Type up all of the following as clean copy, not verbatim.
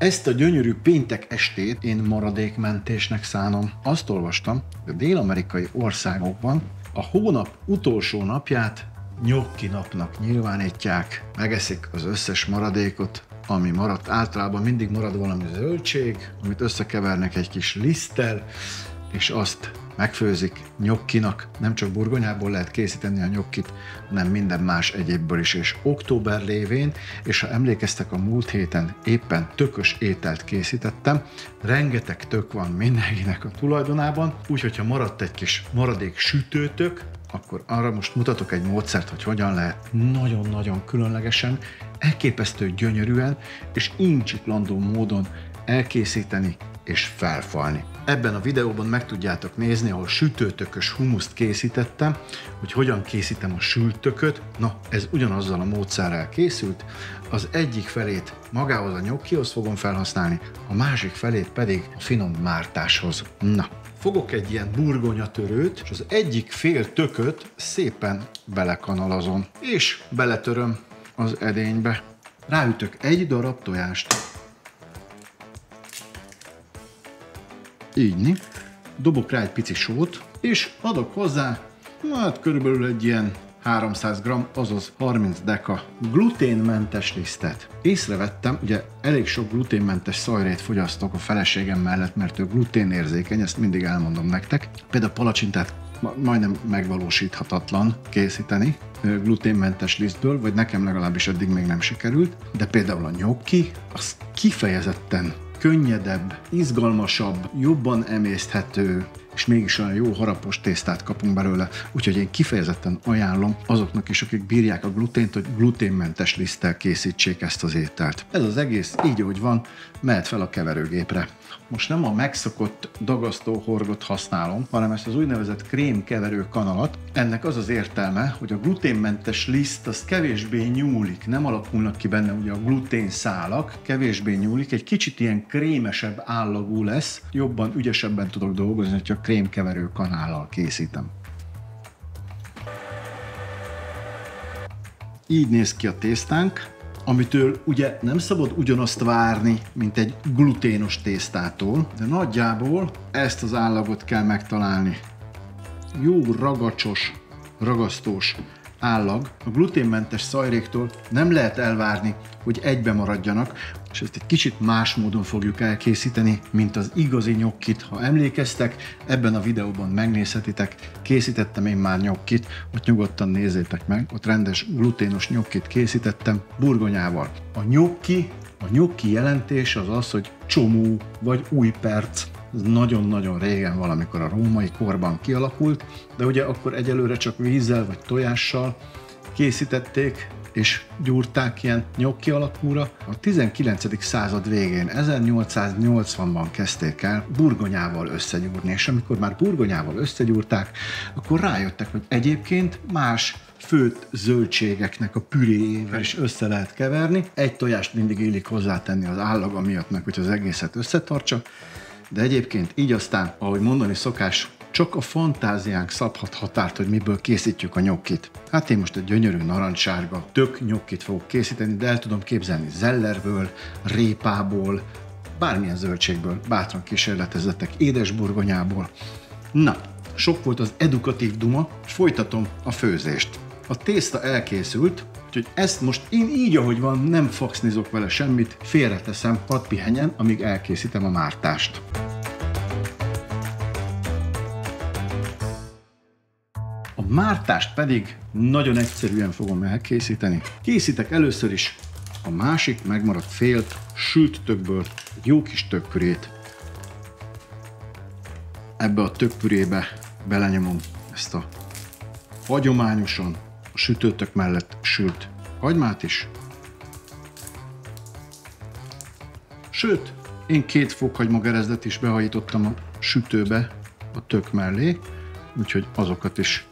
Ezt a gyönyörű péntek estét én maradékmentésnek szánom. Azt olvastam, hogy a dél-amerikai országokban a hónap utolsó napját gnocchi napnak nyilvánítják. Megeszik az összes maradékot, ami maradt. Általában mindig marad valami zöldség, amit összekevernek egy kis liszttel, és azt megfőzik gnocchinak. Nem csak burgonyából lehet készíteni a gnoccit, hanem minden más egyébből is. És október lévén, és ha emlékeztek, a múlt héten éppen tökös ételt készítettem, rengeteg tök van mindenkinek a tulajdonában, úgyhogy ha maradt egy kis maradék sütőtök, akkor arra most mutatok egy módszert, hogy hogyan lehet nagyon-nagyon különlegesen, elképesztő gyönyörűen és incsiklandó módon elkészíteni és felfalni. Ebben a videóban meg tudjátok nézni, ahol sütőtökös humuszt készítettem, hogy hogyan készítem a sült tököt. Na, ez ugyanazzal a módszerrel készült. Az egyik felét magához a gnocchihoz fogom felhasználni, a másik felét pedig a finom mártáshoz. Na, fogok egy ilyen burgonyatörőt, és az egyik fél tököt szépen belekanalazom, és beletöröm az edénybe. Ráütök egy darab tojást. Ígyni. Dobok rá egy pici sót, és adok hozzá, hát körülbelül egy ilyen 300 g, azaz 30 deka gluténmentes lisztet. Észrevettem, ugye elég sok gluténmentes szajrét fogyasztok a feleségem mellett, mert ő gluténérzékeny, ezt mindig elmondom nektek. Például palacsintát majdnem megvalósíthatatlan készíteni gluténmentes lisztből, vagy nekem legalábbis eddig még nem sikerült, de például a gnocchi, az kifejezetten könnyedebb, izgalmasabb, jobban emészthető, és mégis olyan jó harapos tésztát kapunk belőle. Úgyhogy én kifejezetten ajánlom azoknak is, akik bírják a glutént, hogy gluténmentes liszttel készítsék ezt az ételt. Ez az egész így, ahogy van, mehet fel a keverőgépre. Most nem a megszokott dagasztóhorgot használom, hanem ezt az úgynevezett krémkeverő kanalat. Ennek az az értelme, hogy a gluténmentes liszt az kevésbé nyúlik, nem alakulnak ki benne ugye a gluténszálak, kevésbé nyúlik, egy kicsit ilyen krémesebb állagú lesz, jobban, ügyesebben tudok dolgozni, hogyha krémkeverő kanállal készítem. Így néz ki a tésztánk, amitől ugye nem szabad ugyanazt várni, mint egy gluténos tésztától, de nagyjából ezt az állagot kell megtalálni. Jó ragacsos, ragasztós állag. A gluténmentes szajréktól nem lehet elvárni, hogy egybe maradjanak, és ezt egy kicsit más módon fogjuk elkészíteni, mint az igazi gnoccit. Ha emlékeztek, ebben a videóban megnézhetitek, készítettem én már gnoccit, ott nyugodtan nézzétek meg, ott rendes gluténos gnoccit készítettem burgonyával. A gnocchi jelentés az az, hogy csomó vagy új perc. Ez nagyon-nagyon régen, valamikor a római korban kialakult, de ugye akkor egyelőre csak vízzel vagy tojással készítették, és gyúrták ilyen gnocchi alakúra. A 19. század végén, 1880-ban kezdték el burgonyával összegyúrni, és amikor már burgonyával összegyúrták, akkor rájöttek, hogy egyébként más főtt zöldségeknek a püréjével is össze lehet keverni. Egy tojást mindig illik hozzátenni az állaga miatt, meg hogy az egészet összetartsa, de egyébként így aztán, ahogy mondani szokás, csak a fantáziánk szabhat határt, hogy miből készítjük a gnoccit. Hát én most egy gyönyörű narancssárga tök gnoccit fogok készíteni, de el tudom képzelni zellerből, répából, bármilyen zöldségből, bátran kísérletezzetek, édesburgonyából. Na, sok volt az edukatív duma, és folytatom a főzést. A tészta elkészült, úgyhogy ezt most én így, ahogy van, nem faxnizok vele semmit, félreteszem, hadd pihenjen, amíg elkészítem a mártást. A mártást pedig nagyon egyszerűen fogom elkészíteni. Készítek először is a másik megmaradt félt sült tökből egy jó kis tökpürét. Ebbe a tökpürébe belenyomom ezt a hagyományosan a sütőtök mellett sült hagymát is. Sőt, én 2 fokhagymagerezdet is behajítottam a sütőbe a tök mellé, úgyhogy azokat is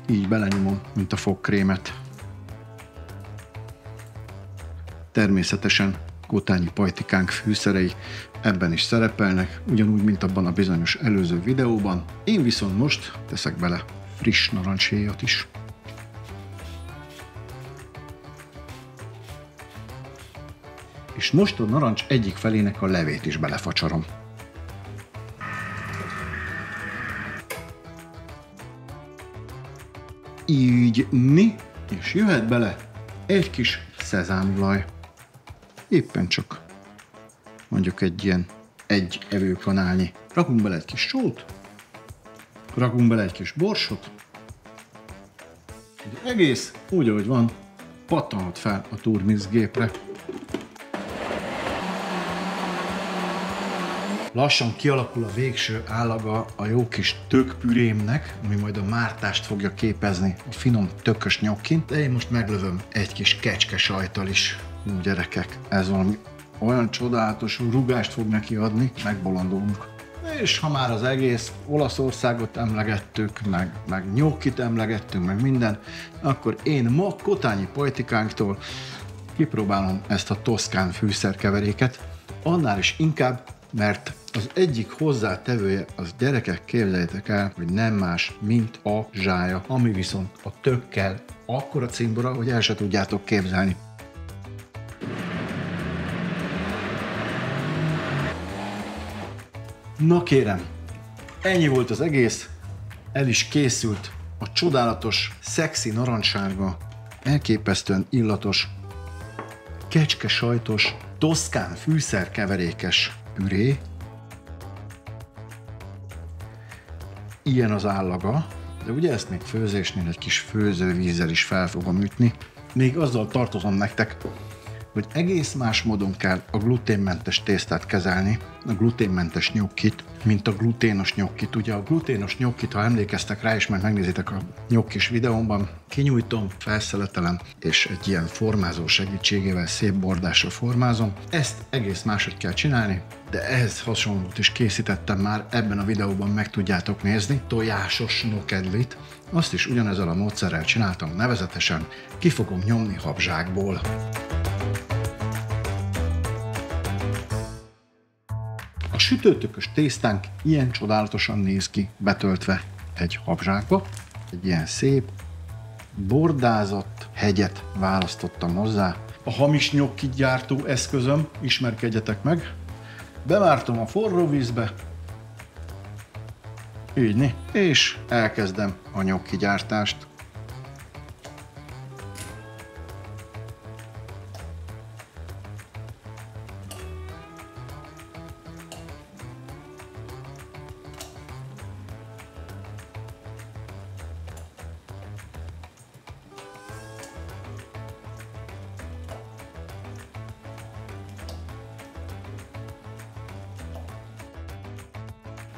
így belenyomom, mint a fogkrémet. Természetesen kótányi pajtikánk fűszerei ebben is szerepelnek, ugyanúgy, mint abban a bizonyos előző videóban. Én viszont most teszek bele friss narancshéjat is. És most a narancs egyik felének a levét is belefacsarom. Így, és jöhet bele egy kis szezámolaj. Éppen csak mondjuk egy evőkanálnyi. Rakunk bele egy kis sót, rakunk bele egy kis borsot. Az egész úgy, ahogy van, pattanhat fel a turmixgépre. Lassan kialakul a végső állaga a jó kis tökpürémnek, ami majd a mártást fogja képezni a finom tökös nyokkin. De én most meglövöm egy kis kecske sajttal is. Gyerekek, ez valami olyan csodálatos rugást fog neki adni, megbolondulunk. És ha már az egész Olaszországot emlegettük, meg nyokkit emlegettünk, meg minden, akkor én ma Kotányi Politikánktól kipróbálom ezt a toszkán fűszerkeveréket, annál is inkább, mert az egyik hozzátevője, az gyerekek, képzeljétek el, hogy nem más, mint a zsája, ami viszont a tökkel akkora cimbora, hogy el se tudjátok képzelni. Na kérem, ennyi volt az egész, el is készült a csodálatos, szexi narancssárga, elképesztően illatos, kecskesajtos, toszkán fűszerkeverékes püré. Ilyen az állaga, de ugye ezt még főzésnél egy kis főzővízzel is fel fogom ütni. Még azzal tartozom nektek, hogy egész más módon kell a gluténmentes tésztát kezelni, a gluténmentes nyokkit, mint a gluténos nyokkit. Ugye a gluténos nyokkit, ha emlékeztek rá, és majd megnézitek a nyokkis videómban, kinyújtom, felszeletelem, és egy ilyen formázó segítségével szép bordásra formázom. Ezt egész máshogy kell csinálni, de ehhez hasonlót is készítettem már, ebben a videóban meg tudjátok nézni, tojásos nokedlit. Azt is ugyanezzel a módszerrel csináltam, nevezetesen ki fogom nyomni habzsákból. A sütőtökös tésztánk ilyen csodálatosan néz ki betöltve egy habzsákba. Egy ilyen szép, bordázott hegyet választottam hozzá. A hamis nyokki gyártó eszközöm, ismerkedjetek meg. Bemártom a forró vízbe, így, és elkezdem a nyokki gyártást.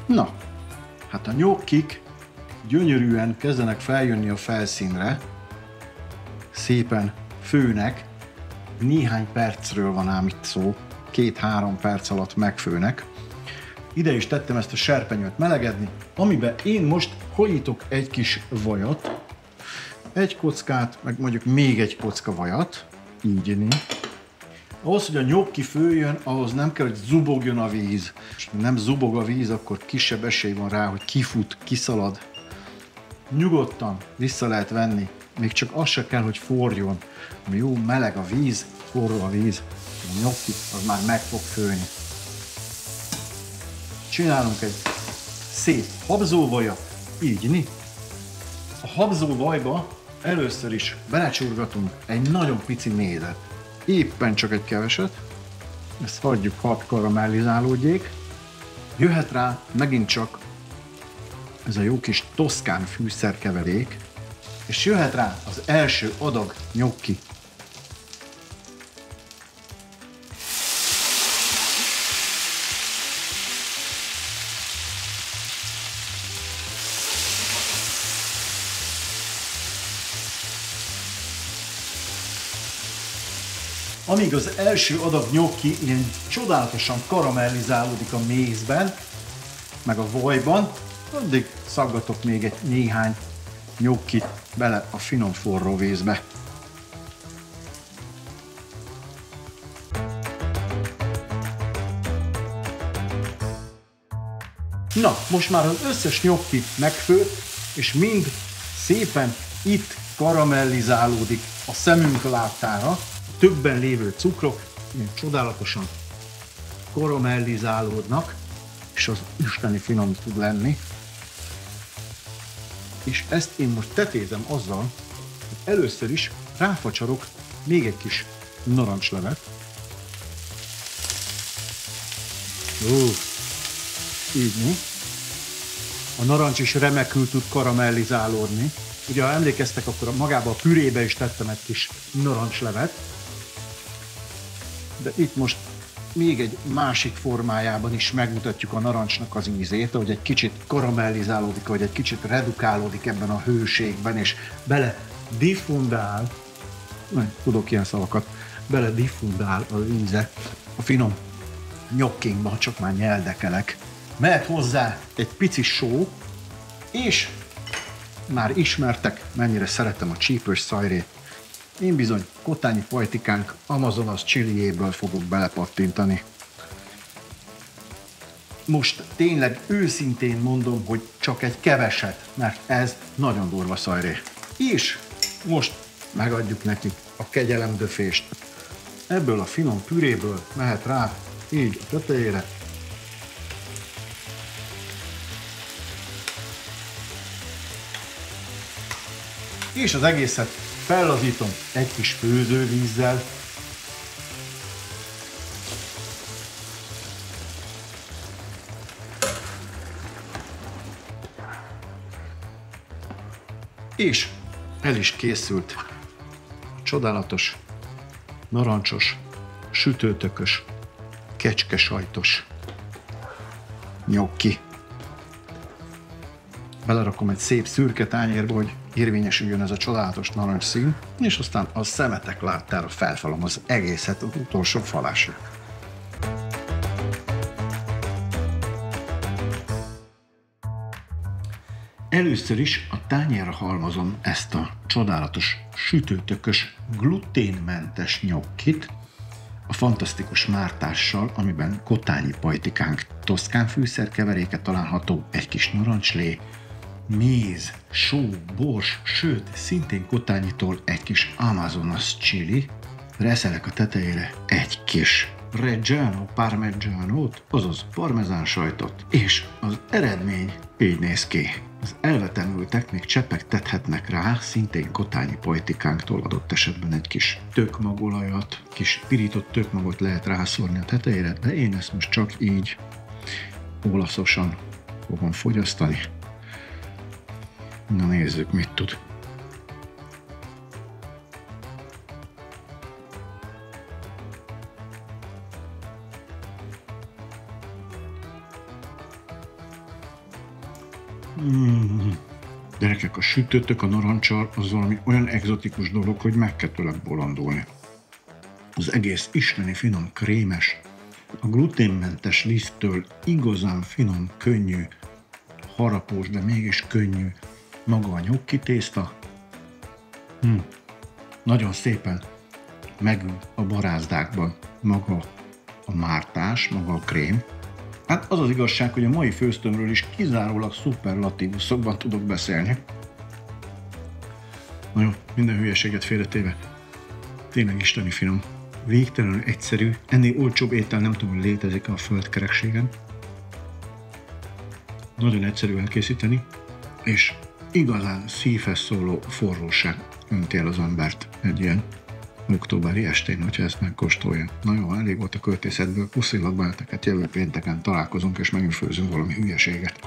Na, hát a nyokkik gyönyörűen kezdenek feljönni a felszínre, szépen főnek, néhány percről van ám itt szó, 2-3 perc alatt megfőnek. Ide is tettem ezt a serpenyőt melegedni, amiben én most hajítok egy kis vajat, egy kockát, meg mondjuk még egy kocka vajat, így. Ahhoz, hogy a nyokki főjön, ahhoz nem kell, hogy zubogjon a víz. És ha nem zubog a víz, akkor kisebb esély van rá, hogy kifut, kiszalad. Nyugodtan vissza lehet venni, még csak az se kell, hogy forjon. Ami jó meleg a víz, forró a víz, a nyokki az már meg fog főni. Csinálunk egy szép habzóvajat, így. A habzóvajba először is belecsurgatunk egy nagyon pici mézet. Éppen csak egy keveset, ezt hagyjuk, hadd karamellizálódjék. Jöhet rá megint csak ez a jó kis toszkán fűszerkeverék, és jöhet rá az első adag nyokki. Amíg az első adag nyokki ilyen csodálatosan karamellizálódik a mézben, meg a vajban, addig szaggatok még egy néhány nyokkit bele a finom forró vízbe. Na, most már az összes nyokki megfőtt, és mind szépen itt karamellizálódik a szemünk láttára, többen lévő cukrok, ilyen csodálatosan karamellizálódnak, és az isteni finom tud lenni. És ezt én most tetézem azzal, hogy először is ráfacsarok még egy kis narancslevet. Így mi. A narancs is remekül tud karamellizálódni. Ugye, ha emlékeztek, akkor magába a pürébe is tettem egy kis narancslevet. De itt most még egy másik formájában is megmutatjuk a narancsnak az ízét, hogy egy kicsit karamellizálódik, hogy egy kicsit redukálódik ebben a hőségben, és bele diffundál, tudok ilyen szavakat, bele diffundál az íze a finom nyokkinkba, csak már nyeldekelek. Mehet hozzá egy pici só, és már ismertek, mennyire szeretem a csípős szajrét. Én bizony kotányi pajtikánk Amazonas chiliéből fogok belepattintani. Most tényleg őszintén mondom, hogy csak egy keveset, mert ez nagyon durva szajré. És most megadjuk neki a kegyelemdöfést. Ebből a finom püréből mehet rá így a tetejére. És az egészet fellazítom egy kis főzővízzel. És el is készült a csodálatos, narancsos, sütőtökös, kecskesajtos nyokki. Belerakom egy szép szürke tányérba, hogy érvényesüljön ez a csodálatos narancsszín, és aztán a szemetek láttára felfalom az egészet az utolsó falásra. Először is a tányérra halmozom ezt a csodálatos, sütőtökös, gluténmentes nyokkit, a fantasztikus mártással, amiben kotányi pajtikánk toszkán fűszerkeveréke található, egy kis narancslé, méz, só, bors, sőt, szintén kotányitól egy kis Amazonas chili, reszelek a tetejére egy kis Reggiano Parmigianót, azaz parmezán sajtot, és az eredmény így néz ki. Az elvetemültek még csepegtethetnek rá, szintén kotányi pajtikánktól adott esetben egy kis tökmagolajat, kis pirított tökmagot lehet rászórni a tetejére, de én ezt most csak így olaszosan fogom fogyasztani. Na nézzük, mit tud. Gyerekek, a sütőtök a narancsal az valami olyan egzotikus dolog, hogy meg kell tőle bolondulni. Az egész isteni finom, krémes, a gluténmentes liszttől igazán finom, könnyű, harapós, de mégis könnyű maga a nyokki tészta. Nagyon szépen megül a barázdákban maga a mártás, maga a krém. Hát az az igazság, hogy a mai főztömről is kizárólag szuperlatívuszokban tudok beszélni. Na jó, minden hülyeséget félretéve. Tényleg isteni finom. Végtelenül egyszerű. Ennél olcsóbb étel nem tudom, hogy létezik a földkerekségen. Nagyon egyszerű elkészíteni, és igazán szívhez szóló forróság önti el az embert egy ilyen októberi estén, hogyha ezt megkóstolja. Na jó, elég volt a költészetből, puszilak benneteket, jövő pénteken találkozunk, és megint főzünk valami hülyeséget.